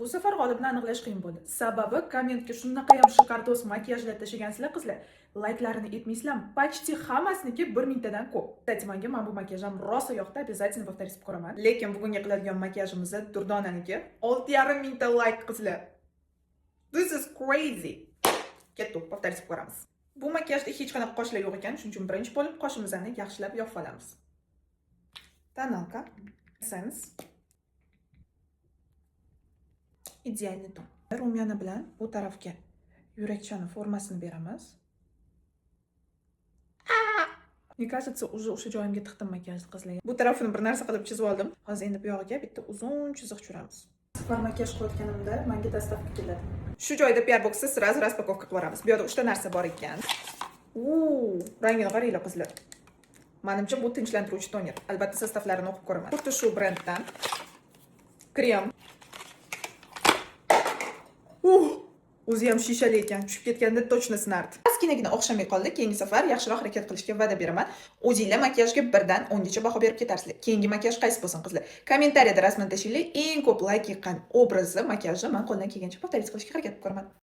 Bu safar g'olibni aniqlash qiyin bo'ldi. Sababi kommentga shunaqa ham shikardos makiyajlar tashigansizlar qizlar. Layklarini etmaysizlarmi? Почти hammasiniki 1000 tadan ko'p. Kстати, menga mana bu makiyajim rosa yoqdi, обязательно повторить ko'raman. Lekin bugungi qiladigan makiyajimiz Durdonaniki 6500 ta like qizlar. This is crazy. Ketdi, повторить ko'ramiz. Bu makiyajda hech qanaqa qoshlar yo'q ekan, shuning uchun birinchi bo'lib qoshimizni yaxshilab yopib Tonalka, Essence. Idealniy ton. Rumyana bilan bu tarafga yurakchani formasini beramiz. Мне кажется, уже o'sha joyimga tiqdim makiyajni qizlar. Bu tarafini bir narsa qilib chizib oldim. Hozir endi bu yog'iga bitta uzun chiziq tushiramiz. Safar makiyaj qilayotganimda menga dastavka keladi. Shu joyda PR boxda sразу распаковка qilib boramiz. Bu yerda 3 ta narsa bor ekan. Rangini qaranglar qizlar. Menimcha bu tinchlantiruvchi toner. Albatta sostavlarini o'qib ko'raman. Xuddi shu brenddan krem. O'zi ham shishali ekan, tushib ketganda точно sinardi. Askinagina o'xshamay qoldi. Keyingi safar yaxshiroq harakat qilishga va'da beraman. O'zingizlar makiyajga 1 dan 10 gacha baho berib ketarsizlar. Keyingi makiyaj qaysi bo'lsin qizlar? Kommentariyada rasmini tashinglar. Eng ko'p like yiqqan obrazni, makiyajni men qo'ldan kelgancha повторить qilishga harakat qilib ko'raman.